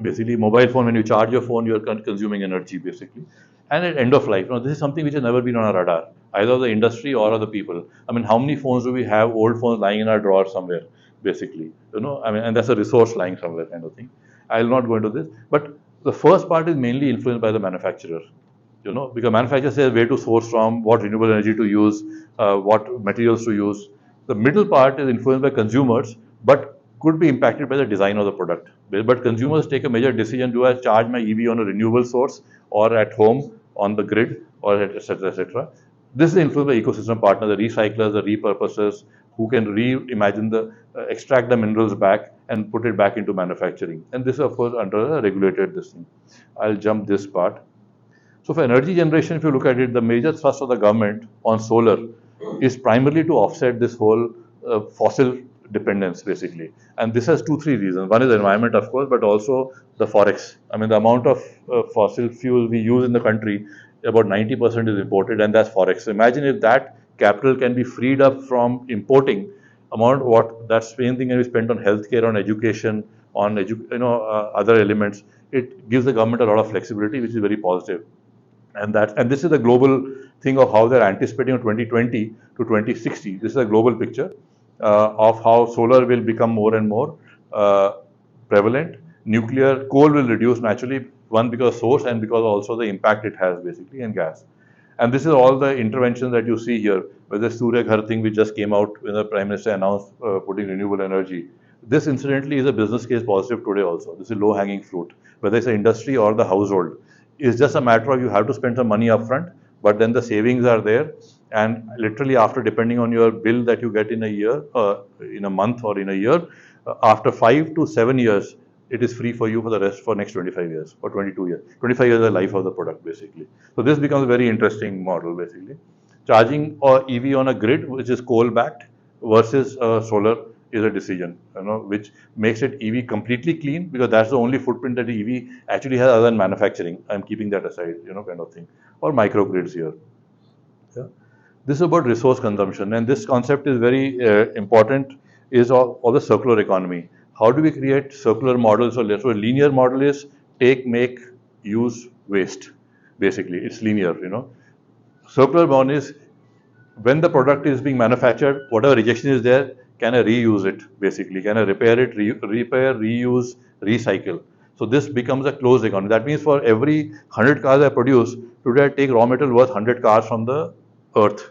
Basically, mobile phone, when you charge your phone, you're consuming energy basically. And at end of life, this is something which has never been on our radar, either of the industry or of the people. I mean, how many phones do we have, old phones lying in our drawer somewhere, basically? I mean, and that's a resource lying somewhere kind of thing. I'll not go into this, but the first part is mainly influenced by the manufacturer, because manufacturer says where to source from, what renewable energy to use, what materials to use. The middle part is influenced by consumers, but could be impacted by the design of the product. But consumers take a major decision: do I charge my EV on a renewable source, or at home on the grid, or etc. etc. This is influenced by ecosystem partners, the recyclers, the repurposers, who can reimagine extract the minerals back and put it back into manufacturing. And this is of course under a regulated this thing. I'll jump this part. So for energy generation, if you look at it, the major thrust of the government on solar is primarily to offset this whole fossil dependence, basically. And this has two, three reasons. One is the environment, of course, but also the forex. I mean, the amount of fossil fuel we use in the country, about 90% is imported, and that's forex. So imagine if that capital can be freed up from importing amount, what that same thing can be spent on healthcare, on education, on other elements. It gives the government a lot of flexibility, which is very positive. And this is the global thing of how they're anticipating 2020 to 2060. This is a global picture of how solar will become more and more prevalent. Nuclear, coal will reduce naturally, one because source and because also the impact it has basically, and gas. And this is all the interventions that you see here, whether Surya Ghar thing which just came out when the Prime Minister announced putting renewable energy. This incidentally is a business case positive today also. This is low hanging fruit, whether it's the industry or the household. It's just a matter of you have to spend some money upfront, but then the savings are there. And literally after, depending on your bill that you get in a year, in a month or in a year, after 5 to 7 years, it is free for you for the rest for next 25 years or 22 years. 25 years is the life of the product basically. So this becomes a very interesting model basically. Charging or EV on a grid which is coal backed versus solar is a decision, which makes it EV completely clean, because that's the only footprint that the EV actually has other than manufacturing. I'm keeping that aside, kind of thing, or microgrids here. Yeah. This is about resource consumption, and this concept is very important. Is all the circular economy. How do we create circular models? So a linear model is take, make, use, waste. Basically, it's linear. Circular one is when the product is being manufactured, whatever rejection is there, can I reuse it basically? Can I repair it, repair, reuse, recycle? So this becomes a closed economy. That means for every 100 cars I produce, today I take raw material worth 100 cars from the earth.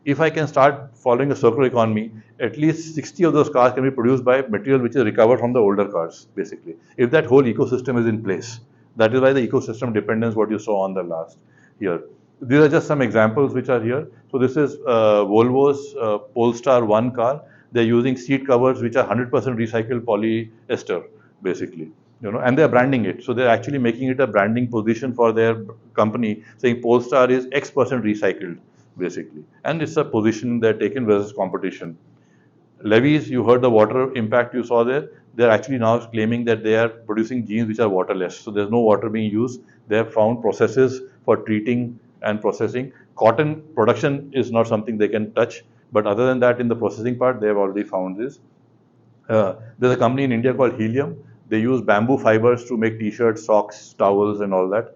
If I can start following a circular economy, at least 60 of those cars can be produced by material which is recovered from the older cars, basically. If that whole ecosystem is in place, that is why the ecosystem dependence, what you saw on the last here. These are just some examples which are here. So this is Volvo's Polestar 1 car. They're using seat covers which are 100% recycled polyester, basically. And they're branding it. So they're actually making it a branding position for their company, saying Polestar is X% recycled, basically. And it's a position they're taken versus competition. Levies, you heard the water impact you saw there. they're actually now claiming that they are producing jeans which are waterless. So there's no water being used. They have found processes for treating and processing. Cotton production is not something they can touch, but other than that, in the processing part, they have already found this. There's a company in India called Helium. They use bamboo fibers to make t-shirts, socks, towels, and all that,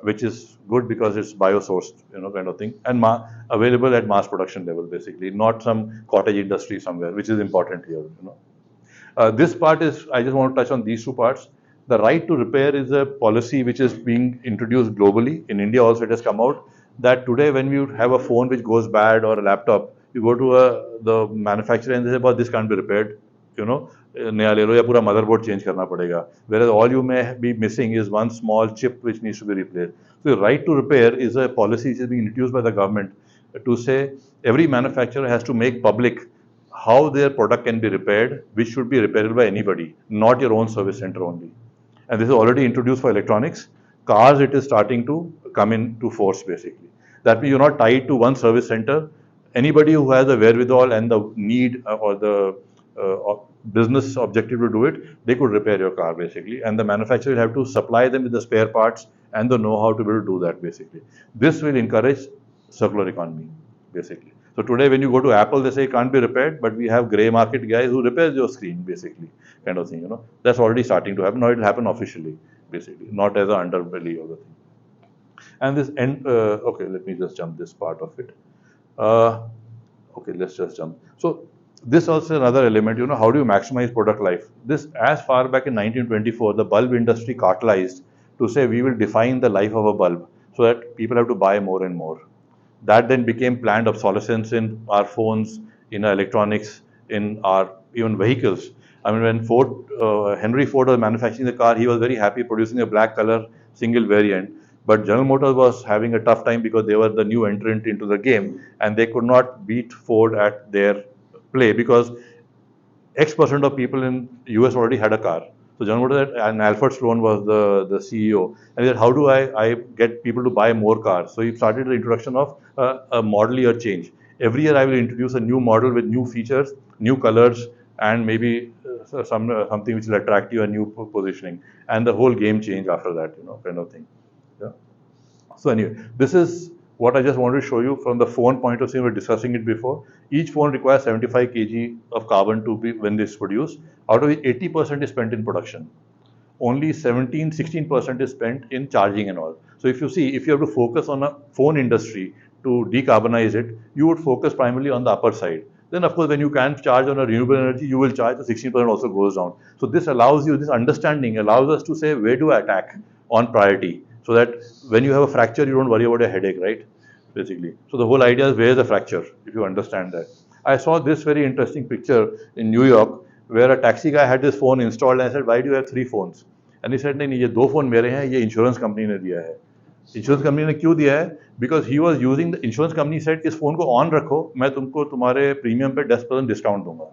which is good because it's biosourced, kind of thing, and available at mass production level, basically, not some cottage industry somewhere, which is important here. This part is, I just want to touch on these two parts. The right to repair is a policy which is being introduced globally. In India also it has come out that today when you have a phone which goes bad or a laptop, you go to the manufacturer and they say, but this can't be repaired, नया ले लो या पूरा motherboard change करना पड़ेगा. Whereas all you may be missing is one small chip which needs to be replaced. So the right to repair is a policy which is being introduced by the government to say every manufacturer has to make public how their product can be repaired, which should be repairable by anybody, not your own service center only. And this is already introduced for electronics. Cars, it is starting to come into force, basically. That means you're not tied to one service center. Anybody who has the wherewithal and the need or the business objective to do it, they could repair your car, basically. And the manufacturer will have to supply them with the spare parts and the know-how to be able to do that, basically. This will encourage circular economy, basically. So today when you go to Apple, they say it can't be repaired, but we have grey market guys who repairs your screen, basically, kind of thing, That's already starting to happen. Now it will happen officially, basically, not as an underbelly of the thing. And this end, okay, let me just jump this part of it. Okay, let's just jump. So this also another element, how do you maximize product life? This, as far back in 1924, the bulb industry cartelized to say we will define the life of a bulb so that people have to buy more and more. That then became planned obsolescence in our phones, in our electronics, in our even vehicles. I mean, when Henry Ford was manufacturing the car, he was very happy producing a black color single variant. But General Motors was having a tough time because they were the new entrant into the game and they could not beat Ford at their play because X% of people in US already had a car. So General Motors and Alfred Sloan was the CEO. And he said, how do I get people to buy more cars? So he started the introduction of a model year change. Every year I will introduce a new model with new features, new colors, and maybe something which will attract you, a new positioning. And the whole game changed after that, kind of thing. Yeah. So anyway, this is what I just wanted to show you from the phone point of view. We were discussing it before. Each phone requires 75 kg of carbon to be when it's produced, out of which 80% is spent in production. Only 16% is spent in charging and all. So if you see, if you have to focus on a phone industry to decarbonize it, you would focus primarily on the upper side. Then of course, when you can charge on a renewable energy, you will charge, the 16% also goes down. So this allows you, this understanding allows us to say, where do I attack on priority? So that when you have a fracture, you don't worry about a headache, right? Basically. So the whole idea is, where is the fracture, if you understand that. I saw this very interesting picture in New York, where a taxi guy had this phone installed and I said, why do you have 3 phones? And he said, नहीं, ये 2 phone मेरे हैं, ये insurance company ने दिया है. Insurance company ने क्यों दिया है? Because he was using, the insurance company said, इस phone को on रखो, मैं तुमको तुम्हारे premium पे 10% discount दूंगा.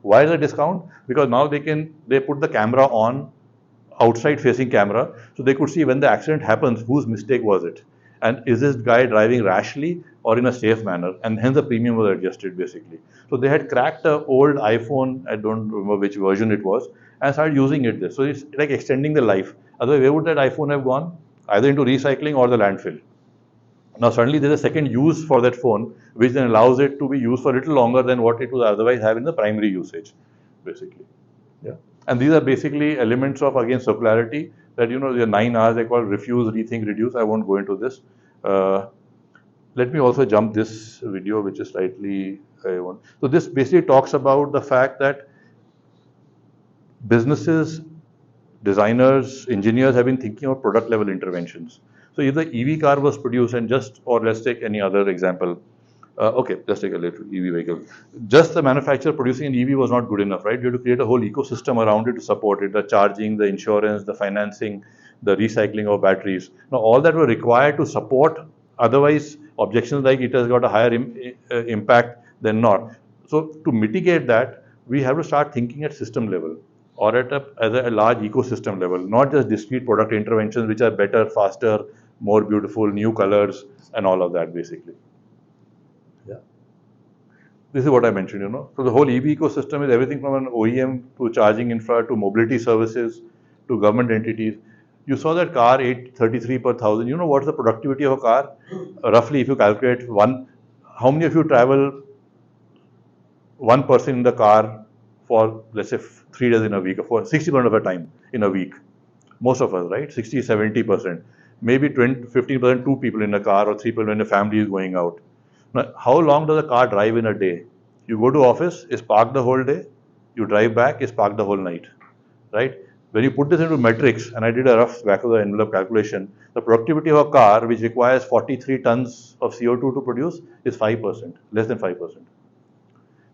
Why is the discount? Because now they put the camera on, outside facing camera, so they could see when the accident happens, whose mistake was it? And is this guy driving rashly or in a safe manner? And hence the premium was adjusted, basically. So they had cracked an old iPhone, I don't remember which version it was, and started using it. So it's like extending the life. Otherwise, where would that iPhone have gone? Either into recycling or the landfill. Now suddenly there's a second use for that phone, which then allows it to be used for a little longer than what it would otherwise have in the primary usage, basically. Yeah. And these are basically elements of, again, circularity, that, the 9 R's they call refuse, rethink, reduce. I won't go into this. Let me also jump this video, which is slightly, so this basically talks about the fact that businesses, designers, engineers have been thinking of product level interventions. So if the EV car was produced, and or let's take any other example. Okay, let's take a little EV vehicle. Just the manufacturer producing an EV was not good enough, right? You have to create a whole ecosystem around it to support it, the charging, the insurance, the financing, the recycling of batteries. Now, all that were required to support, otherwise objections like it has got a higher impact than not. So to mitigate that, we have to start thinking at system level, or at a large ecosystem level, not just discrete product interventions, which are better, faster, more beautiful, new colors, and all of that, basically. Yeah. This is what I mentioned, So the whole EV ecosystem is everything from an OEM to charging infra to mobility services to government entities. You saw that car 833 per thousand. You know what's the productivity of a car? Roughly, if you calculate how many of you travel one person in the car for, let's say, 3 days in a week, or for 60% of the time in a week? Most of us, right? 60, 70%. Maybe 20, 15%, two people in a car, or three people when the family is going out. Now, how long does a car drive in a day? You go to office, is parked the whole day. You drive back, is parked the whole night, right? When you put this into metrics, and I did a rough back of the envelope calculation, the productivity of a car, which requires 43 tons of CO2 to produce, is 5%, less than 5%.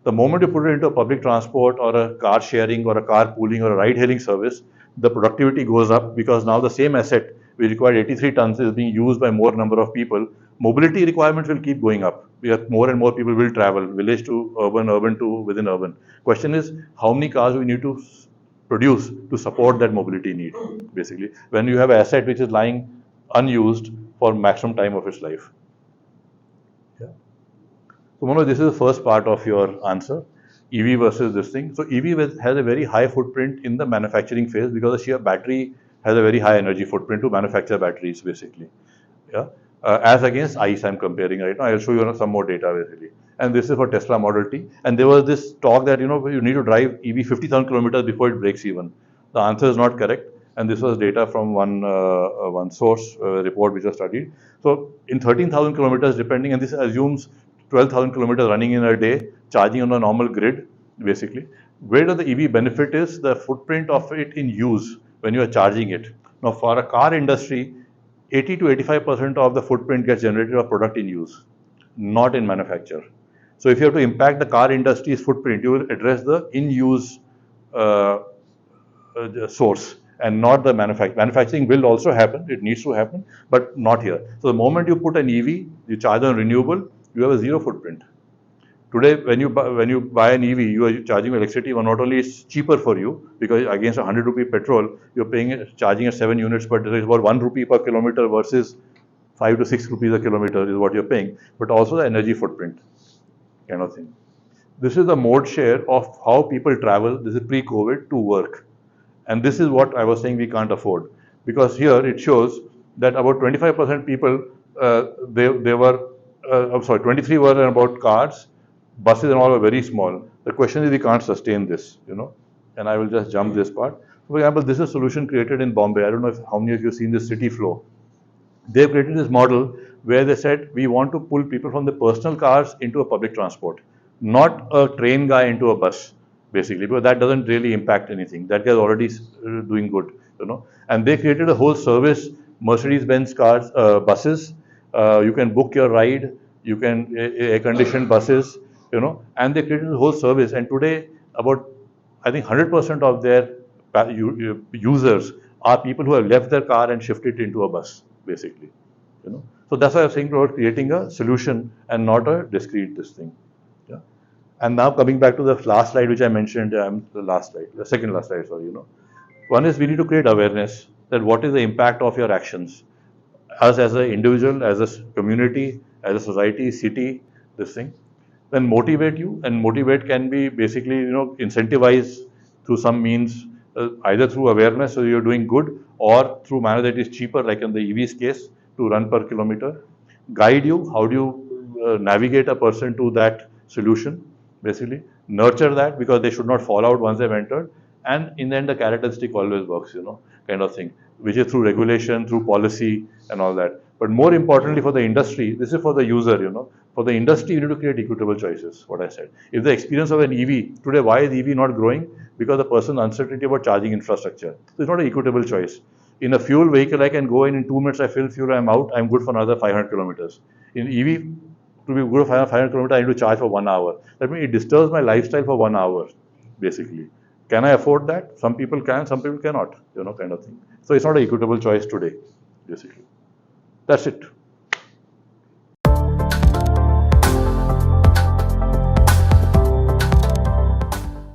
The moment you put it into a public transport or a car sharing or a car pooling or a ride hailing service, the productivity goes up because now the same asset which required 83 tons is being used by more number of people. Mobility requirements will keep going up because more and more people will travel, village to urban, urban to within urban. Question is, how many cars we need to produce to support that mobility need, basically, when you have an asset which is lying unused for maximum time of its life. Yeah. So Manoj, this is the first part of your answer, EV versus this thing. So EV has a very high footprint in the manufacturing phase because the sheer battery has a very high energy footprint to manufacture batteries, basically. Yeah. As against ICE, I'm comparing right now. I'll show you some more data, basically. And this is for Tesla Model T. And there was this talk that, you need to drive EV 50,000 kilometers before it breaks even. The answer is not correct. And this was data from one source report which was studied. So in 13,000 kilometers, depending, and this assumes 12,000 kilometers running in a day, charging on a normal grid, basically. Where does the EV benefit is the footprint of it in use when you are charging it. Now, for a car industry, 80 to 85% of the footprint gets generated of product in use, not in manufacture. So if you have to impact the car industry's footprint, you will address the in-use source and not the manufacturing. Manufacturing will also happen, it needs to happen, but not here. So the moment you put an EV, you charge on renewable, you have a zero footprint. Today, when you buy an EV, you are charging electricity. Not only is cheaper for you because against 100 rupee petrol, you're charging at 7 units per day. It's about 1 rupee per kilometer versus 5 to 6 rupees a kilometer is what you're paying. But also the energy footprint, kind of thing. This is the mode share of how people travel. This is pre-COVID to work, and this is what I was saying we can't afford, because here it shows that about 25% people they were. I'm sorry, 23 were about cars. Buses and all are very small. The question is, we can't sustain this, and I will just jump this part. For example, this is a solution created in Bombay. I don't know how many of you have seen this city flow. They've created this model where they said, we want to pull people from the personal cars into a public transport, not a train guy into a bus, basically, because that doesn't really impact anything. That guy's already doing good, And they created a whole service, Mercedes-Benz cars, buses. You can book your ride. You can air-conditioned buses. And they created a whole service. And today, about, I think 100% of their users are people who have left their car and shifted into a bus, basically. So that's why I'm saying about creating a solution and not a discrete this thing. Yeah. And now coming back to the last slide, which I mentioned, the second last slide, sorry. One is we need to create awareness that what is the impact of your actions, us as an individual, as a community, as a society, city, this thing. Then motivate you, and motivate can be basically, incentivize through some means, either through awareness, so you're doing good, or through manner that is cheaper, like in the EV's case, to run per kilometer. Guide you, how do you navigate a person to that solution, basically. Nurture that, because they should not fall out once they've entered. And in the end, the carrot and stick always works, kind of thing, which is through regulation, through policy, and all that. But more importantly for the industry, this is for the user, For the industry, you need to create equitable choices, what I said. If the experience of an EV, today, why is EV not growing? Because the person's uncertainty about charging infrastructure. So it's not an equitable choice. In a fuel vehicle, I can go in 2 minutes, I fill fuel, I'm out, I'm good for another 500 kilometers. In EV, to be good for 500 kilometers, I need to charge for 1 hour. That means it disturbs my lifestyle for 1 hour, basically. Can I afford that? Some people can, some people cannot, kind of thing. So it's not an equitable choice today, basically. That's it.